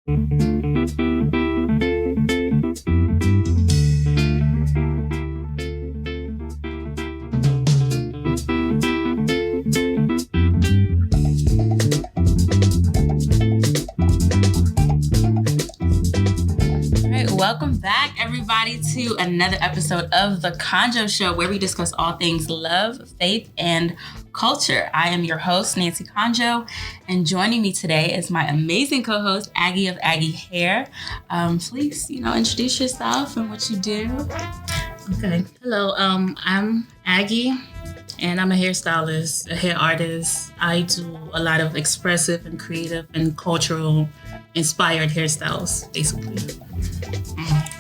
Welcome back, everybody, to another episode of the Konjo Show, where we discuss all things love, faith, and culture. I am your host, Nancy Konjo, and joining me today is my amazing co-host, Aggie of Aggie Hair. Please, introduce yourself and what you do. Okay. Hello. I'm Aggie, and I'm a hairstylist, a hair artist. I do a lot of expressive and creative and cultural inspired hairstyles, basically.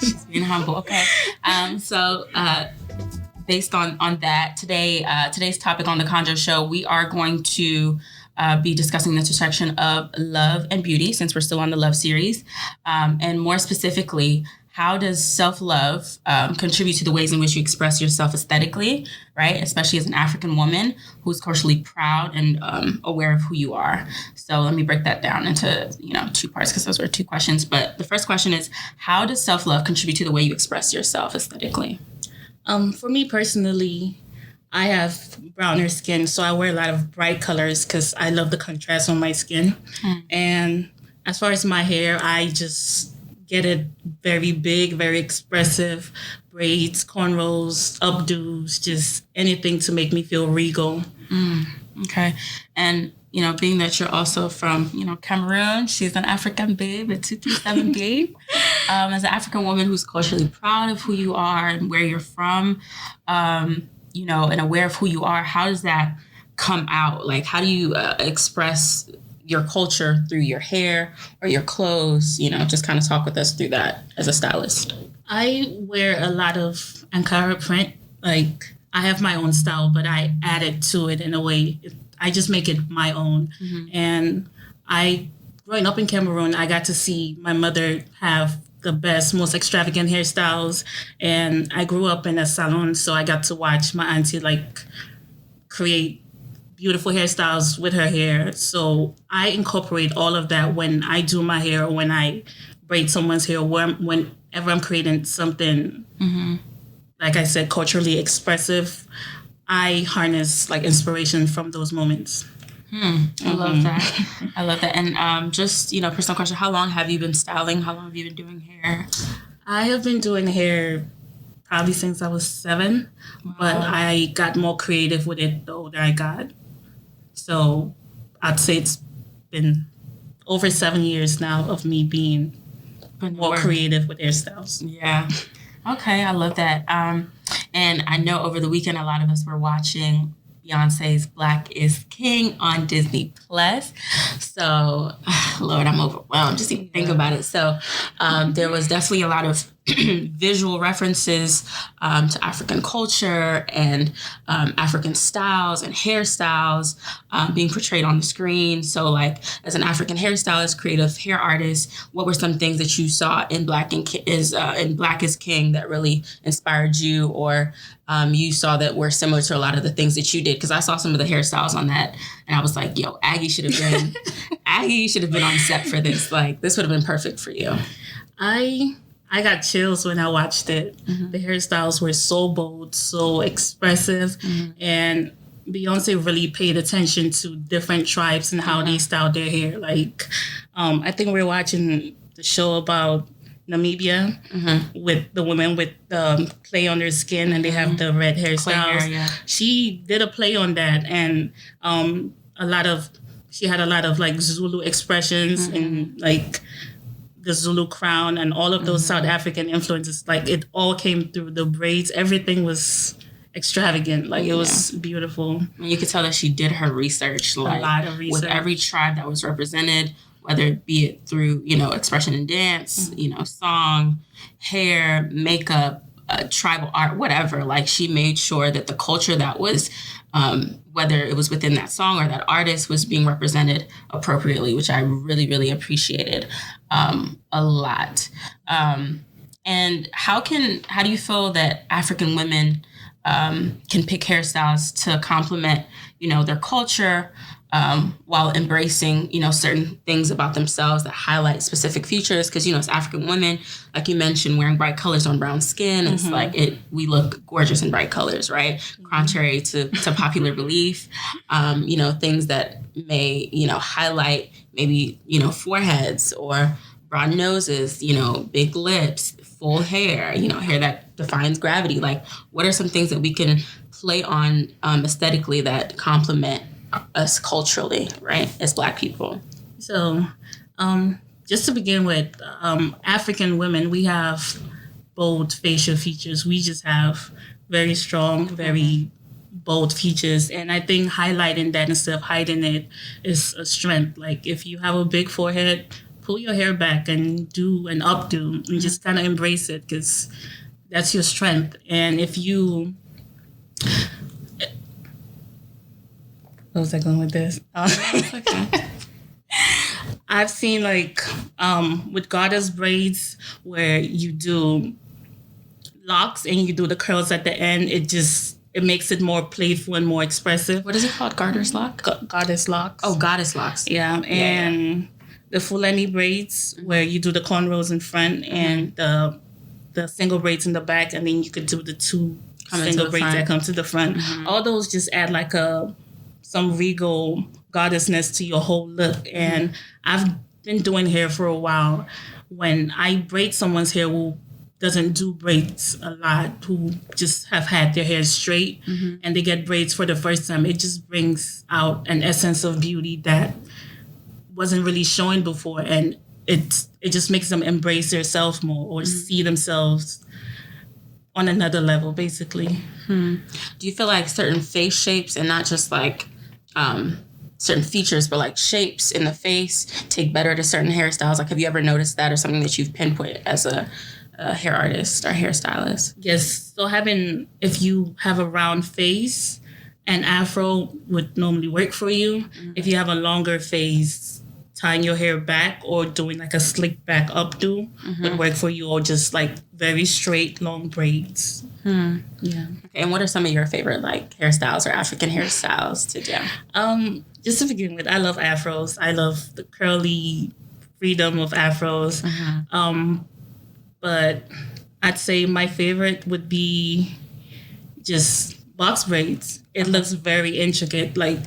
She's being humble. Okay. Based on that, today's topic on the Konjo Show, we are going to be discussing the intersection of love and beauty, since we're still on the love series, and more specifically, how does self-love contribute to the ways in which you express yourself aesthetically, right? Especially as an African woman who's culturally proud and aware of who you are. So let me break that down into, two parts, because those were two questions. But the first question is, how does self-love contribute to the way you express yourself aesthetically? For me personally, I have browner skin, so I wear a lot of bright colors because I love the contrast on my skin. And as far as my hair, I just get it very big, very expressive, braids, cornrows, updos, just anything to make me feel regal. Okay. And, being that you're also from, Cameroon, she's an African babe, a 237 babe. As an African woman who's culturally proud of who you are and where you're from, and aware of who you are, how does that come out? Like, how do you express your culture through your hair or your clothes? Just kind of talk with us through that as a stylist. I wear a lot of Ankara print. Like, I have my own style, but I added to it in a way. I just make it my own. And growing up in Cameroon, I got to see my mother have the best, most extravagant hairstyles. And I grew up in a salon, so I got to watch my auntie create beautiful hairstyles with her hair. So I incorporate all of that when I do my hair or when I braid someone's hair, whenever I'm creating something, like I said, culturally expressive. I harness inspiration from those moments. I love that. I love that. And just, personal question, how long have you been styling? How long have you been doing hair? I have been doing hair probably since I was 7, but I got more creative with it the older I got. So I'd say it's been over 7 years now of me being more creative with hairstyles. Yeah. Okay, I love that. And I know over the weekend, a lot of us were watching Beyonce's Black is King on Disney Plus. So, Lord, I'm overwhelmed just even think about it. So there was definitely a lot of visual references to African culture and African styles and hairstyles being portrayed on the screen. So as an African hairstylist, creative hair artist, what were some things that you saw in Black is King that really inspired you, or you saw that were similar to a lot of the things that you did? Because I saw some of the hairstyles on that and I was like, yo, Aggie should have been on set for this. This would have been perfect for you. I got chills when I watched it. The hairstyles were so bold, so expressive, and Beyonce really paid attention to different tribes and how they styled their hair. I think we were watching the show about Namibia with the women with clay on their skin, and they have the red hairstyles. Hair, yeah. She did a play on that, and she had a lot of Zulu expressions and the Zulu crown and all of those South African influences. It all came through the braids. Everything was extravagant. It was beautiful. You could tell that she did her research. A lot of research. With every tribe that was represented, whether it be it through, expression in dance, song, hair, makeup, tribal art, whatever. She made sure that the culture that was, whether it was within that song or that artist, was being represented appropriately, which I really, really appreciated a lot. And how do you feel that African women can pick hairstyles to complement, their culture, while embracing, certain things about themselves that highlight specific features. Because, as African women, like you mentioned, wearing bright colors on brown skin, it's like we look gorgeous in bright colors, right? Contrary to popular belief, things that may, highlight maybe, foreheads or broad noses, big lips, full hair, hair that defines gravity. Like, what are some things that we can play on aesthetically that complement us culturally, right, as Black people? So, just to begin with, African women, we have bold facial features. We just have very strong, very bold features. And I think highlighting that instead of hiding it is a strength. Like, if you have a big forehead, pull your hair back and do an updo and just kind of embrace it, because that's your strength. And if you... Where was I going with this? Okay. I've seen with goddess braids where you do locks and you do the curls at the end. It makes it more playful and more expressive. What is it called? Garter's lock? Goddess locks. Oh, goddess locks. Yeah, and the Fulani braids where you do the cornrows in front and the single braids in the back, and then you could do the two single braids that come to the front. All those just add some regal goddessness to your whole look. And I've been doing hair for a while. When I braid someone's hair who doesn't do braids a lot, who just have had their hair straight and they get braids for the first time, it just brings out an essence of beauty that wasn't really showing before. And it just makes them embrace themselves more or see themselves on another level, basically. Do you feel like certain face shapes, and not just certain features, but like shapes in the face, take better to certain hairstyles? Like, have you ever noticed that, or something that you've pinpointed as a hair artist or hairstylist? Yes. So if you have a round face, an afro would normally work for you. If you have a longer face, tying your hair back or doing like a slick back updo would work for you, or just like very straight long braids. Yeah. Okay, and what are some of your favorite hairstyles or African hairstyles to do? Just to begin with, I love afros. I love the curly freedom of afros. But I'd say my favorite would be just box braids. It looks very intricate. Like,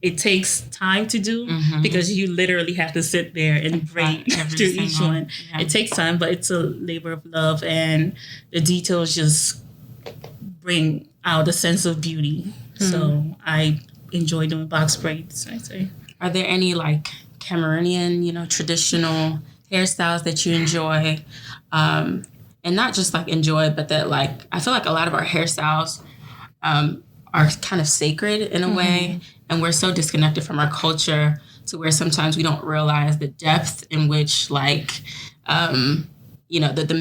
it takes time to do because you literally have to sit there and braid through each one. Yeah. It takes time, but it's a labor of love, and the details just bring out a sense of beauty. So I enjoy doing box braids, I'd say. Are there any Cameroonian, traditional hairstyles that you enjoy? And not just enjoy, but that I feel like a lot of our hairstyles are kind of sacred in a way, and we're so disconnected from our culture to where sometimes we don't realize the depth in which the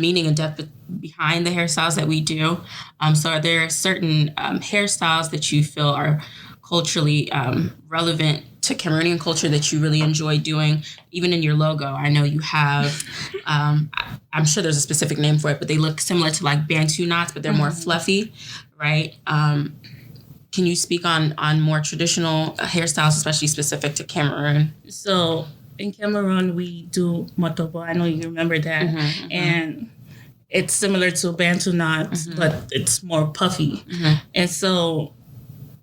meaning and depth behind the hairstyles that we do. So are there certain hairstyles that you feel are culturally relevant to Cameroonian culture that you really enjoy doing? Even in your logo, I know you have, I'm sure there's a specific name for it, but they look similar to Bantu knots, but they're more fluffy, right? Can you speak on more traditional hairstyles, especially specific to Cameroon? So in Cameroon, we do motobo. I know you remember that. And it's similar to Bantu knots, but it's more puffy. And so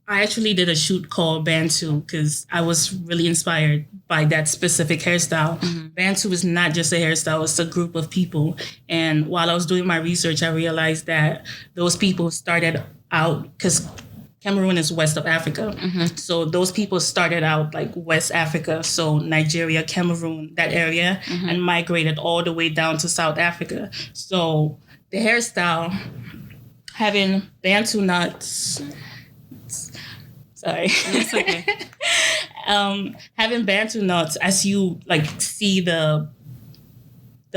I actually did a shoot called Bantu because I was really inspired by that specific hairstyle. Bantu is not just a hairstyle, it's a group of people. And while I was doing my research, I realized that those people started out, because Cameroon is west of Africa. So those people started out West Africa, so Nigeria, Cameroon, that area, and migrated all the way down to South Africa. So the hairstyle, having Bantu knots, sorry. That's okay. Having Bantu knots, as you see the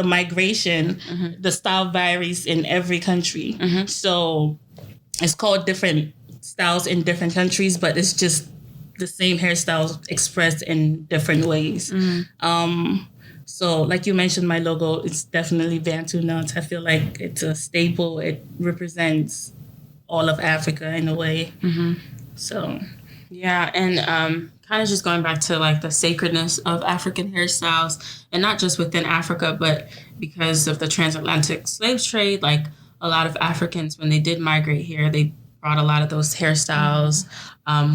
migration, the style varies in every country. So it's called different styles in different countries, but it's just the same hairstyles expressed in different ways. So like you mentioned, my logo, it's definitely Bantu knots. I feel like it's a staple. It represents all of Africa in a way. So yeah, and kind of just going back to like the sacredness of African hairstyles, and not just within Africa, but because of the transatlantic slave trade, like a lot of Africans, when they did migrate here, they brought a lot of those hairstyles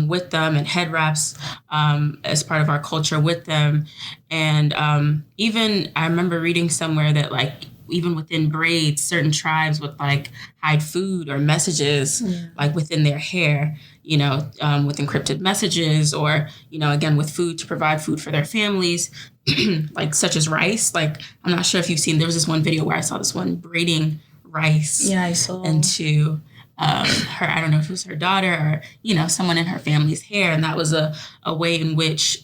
with them, and head wraps as part of our culture with them. And even I remember reading somewhere that like even within braids, certain tribes would like hide food or messages like within their hair, you know, with encrypted messages, or, you know, again, with food to provide food for their families, like such as rice. Like, I'm not sure if you've seen, there was this one video where I saw this one braiding rice I saw into her, I don't know if it was her daughter or, you know, someone in her family's hair. And that was a way in which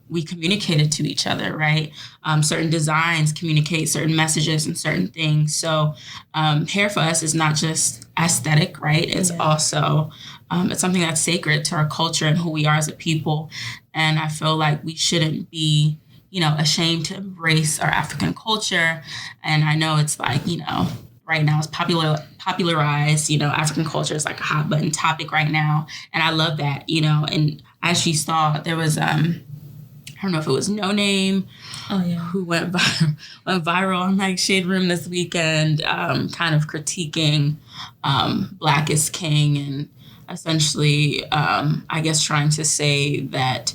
we communicated to each other, right? Certain designs communicate certain messages and certain things. So hair for us is not just aesthetic, right? It's also, it's something that's sacred to our culture and who we are as a people. And I feel like we shouldn't be, you know, ashamed to embrace our African culture. And I know it's like, you know, right now it's popularized, you know, African culture is like a hot button topic right now. And I love that, you know, and as you saw, there was, I don't know if it was No Name who went viral on like Shade Room this weekend, kind of critiquing Black is King, and essentially, I guess trying to say that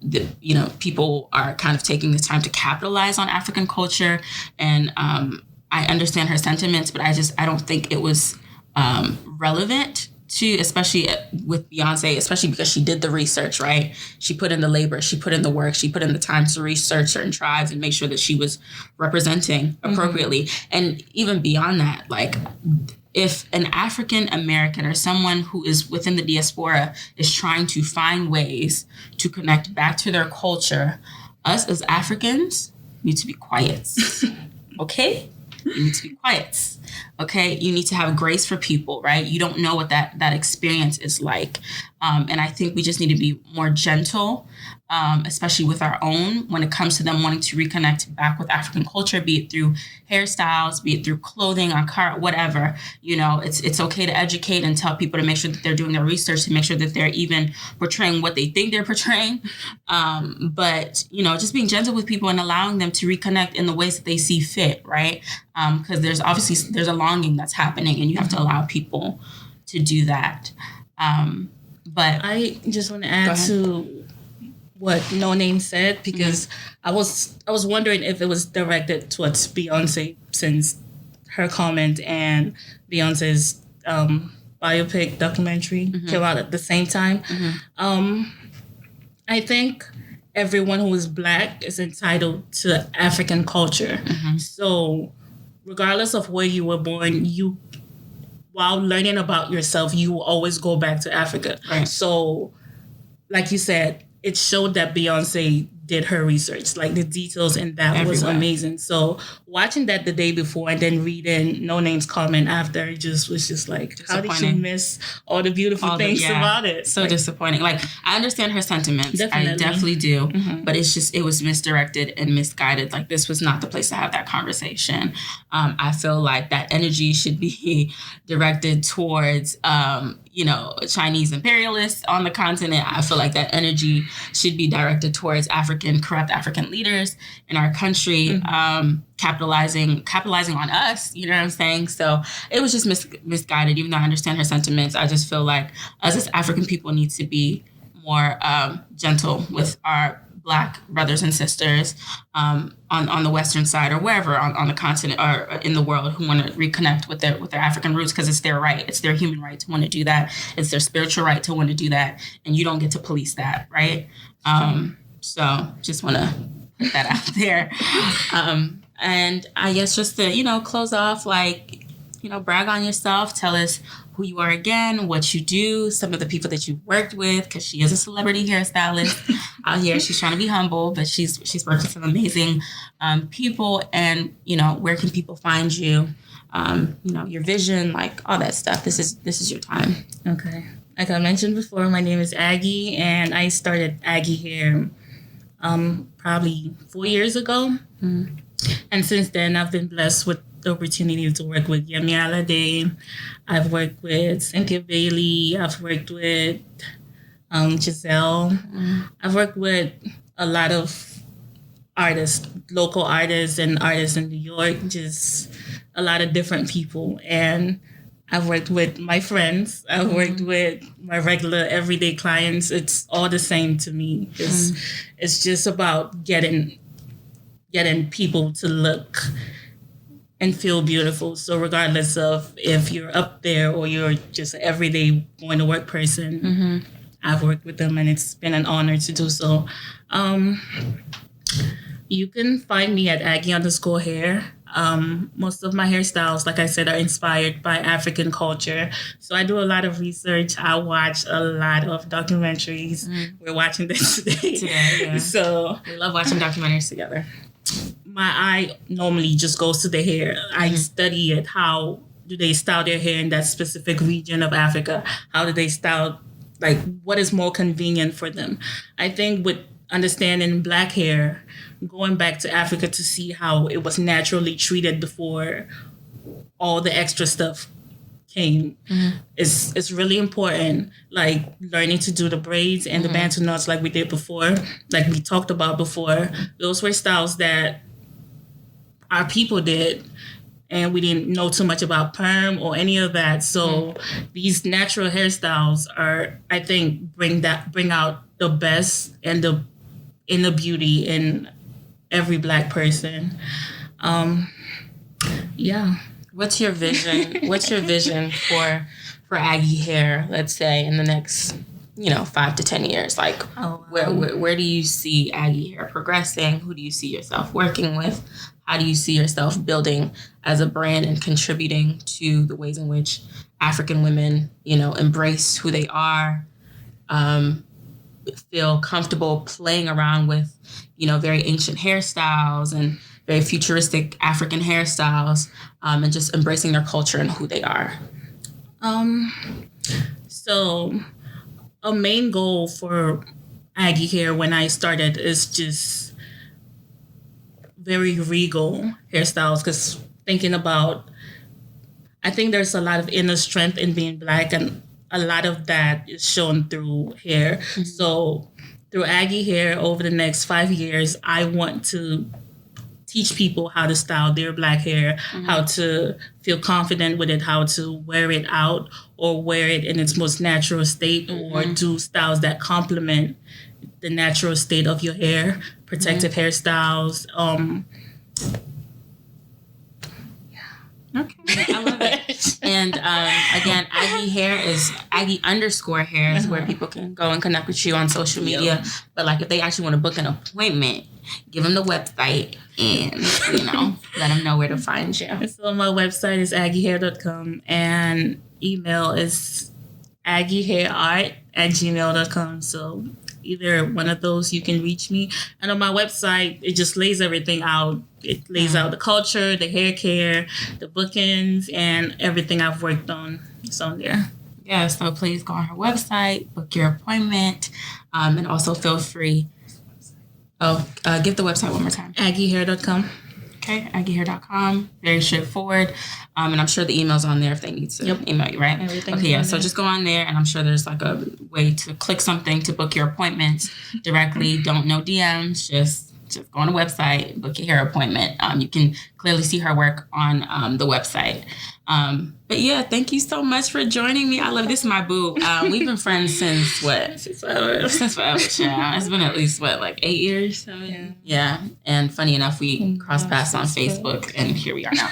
you know, people are kind of taking the time to capitalize on African culture. And I understand her sentiments, but I don't think it was relevant to, especially with Beyonce, especially because she did the research, right? She put in the labor, she put in the work, she put in the time to research certain tribes and make sure that she was representing appropriately. And even beyond that, like, if an African American or someone who is within the diaspora is trying to find ways to connect back to their culture, us as Africans need to be quiet. Okay? You need to be quiet. Okay? You need to have grace for people, right? You don't know what that experience is like. And I think we just need to be more gentle, especially with our own, when it comes to them wanting to reconnect back with African culture, be it through hairstyles, be it through clothing, on car, whatever. You know, it's okay to educate and tell people to make sure that they're doing their research, to make sure that they're even portraying what they think they're portraying. But, you know, just being gentle with people and allowing them to reconnect in the ways that they see fit, right? Because there's a longing that's happening, and you have to allow people to do that. But I just want to add to what No Name said, because I was wondering if it was directed towards Beyonce, since her comment and Beyonce's biopic documentary came out at the same time. I think everyone who is Black is entitled to African culture. So regardless of where you were born, while learning about yourself, you will always go back to Africa. Right. So, like you said, it showed that Beyonce did her research. Like, the details in that was amazing. So watching that the day before and then reading No Name's comment after, it just was just like, how did you miss all the beautiful things about it? So like, disappointing. Like, I understand her sentiments. I definitely do. But it was misdirected and misguided. Like, this was not the place to have that conversation. I feel like that energy should be directed towards, you know, Chinese imperialists on the continent. I feel like that energy should be directed towards corrupt African leaders in our country, capitalizing on us, you know what I'm saying? So it was just misguided, even though I understand her sentiments. I just feel like us as African people need to be more gentle with our Black brothers and sisters on the Western side or wherever on the continent or in the world who want to reconnect with their African roots, because it's their right. It's their human right to want to do that. It's their spiritual right to want to do that. And you don't get to police that, right? So just want to put that out there. And I guess just to, you know, close off, like, you know, brag on yourself. Tell us who you are again, what you do, some of the people that you've worked with, because she is a celebrity hairstylist out here. She's trying to be humble, but she's worked with some amazing people. And, you know, where can people find you? You know, your vision, like all that stuff. This is your time. Okay. Like I mentioned before, my name is Aggie, and I started Aggie Hair probably 4 years ago. And since then, I've been blessed with the opportunity to work with Yemi Alade. I've worked with Cynthia Bailey. I've worked with Giselle. I've worked with a lot of artists, local artists and artists in New York, just a lot of different people. And I've worked with my friends. I've worked with my regular everyday clients. It's all the same to me. It's just about getting people to look and feel beautiful. So regardless of if you're up there or you're just an everyday going to work person, I've worked with them and it's been an honor to do so. You can find me at Aggie_hair. Most of my hairstyles, like I said, are inspired by African culture. So I do a lot of research. I watch a lot of documentaries. We're watching this today. So we love watching documentaries together. My eye normally just goes to the hair. I study it. How do they style their hair in that specific region of Africa? How do they style, like, what is more convenient for them? I think with understanding Black hair, going back to Africa to see how it was naturally treated before all the extra stuff came is really important. Like learning to do the braids and the bantu knots like we did before, like we talked about before. Those were styles that our people did, and we didn't know too much about perm or any of that. So these natural hairstyles are, I think, bring out the best and the inner beauty in every Black person. What's your vision? What's your vision for Aggie hair, let's say, in the next 5 to 10 years? Like, where do you see Aggie hair progressing? Who do you see yourself working with? How do you see yourself building as a brand and contributing to the ways in which African women, embrace who they are, feel comfortable playing around with, very ancient hairstyles and very futuristic African hairstyles, and just embracing their culture and who they are? So a main goal for Aggie hair when I started is just very regal hairstyles, because I think there's a lot of inner strength in being Black, and a lot of that is shown through hair. So through Aggie hair over the next 5 years, I want to teach people how to style their Black hair, how to feel confident with it, how to wear it out or wear it in its most natural state, or do styles that complement the natural state of your hair, protective hairstyles. Okay, I love it. And again, Aggie_hair is where people can go and connect with you on social media. But like, if they actually want to book an appointment, give them the website and let them know where to find you. So my website is aggiehair.com and email is aggiehairart@gmail.com. So either one of those, you can reach me. And on my website, it just lays everything out. It lays out the culture, the hair care, the bookings, and everything I've worked on. It's on there. Yeah, so please go on her website, book your appointment, and also feel free. Give the website one more time. aggiehair.com. Okay, aggiehair.com. Very straightforward. And I'm sure the email's on there if they need to email you, right? Everything's okay, yeah. on So there. just go on there, and I'm sure there's like a way to click something to book your appointments directly. Don't know DMs, just go on the website, book your hair appointment. You can clearly see her work on the website. But yeah, thank you so much for joining me. I love this. Is my boo. We've been friends since what? Since forever. Child. It's been at least 8 years. 7? Yeah. And funny enough, we crossed paths on Facebook, and here we are now.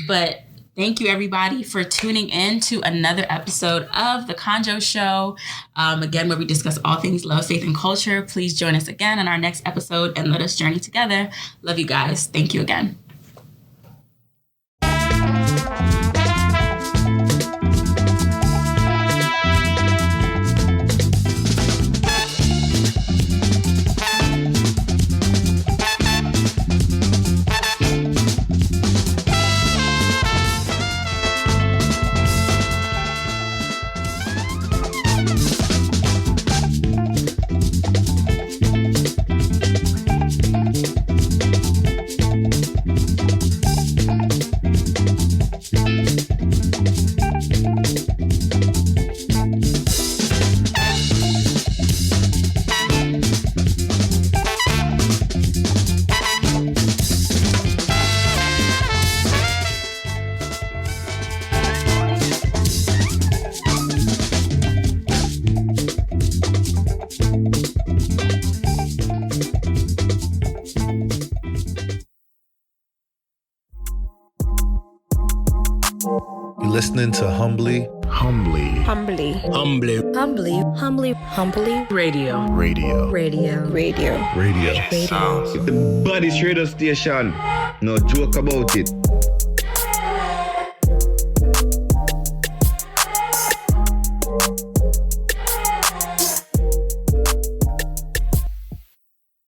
But thank you, everybody, for tuning in to another episode of the Konjo Show. Again, where we discuss all things love, faith, and culture. Please join us again on our next episode and let us journey together. Love you guys. Thank you again. listening to Humbly Radio. The body radio station. No joke about it.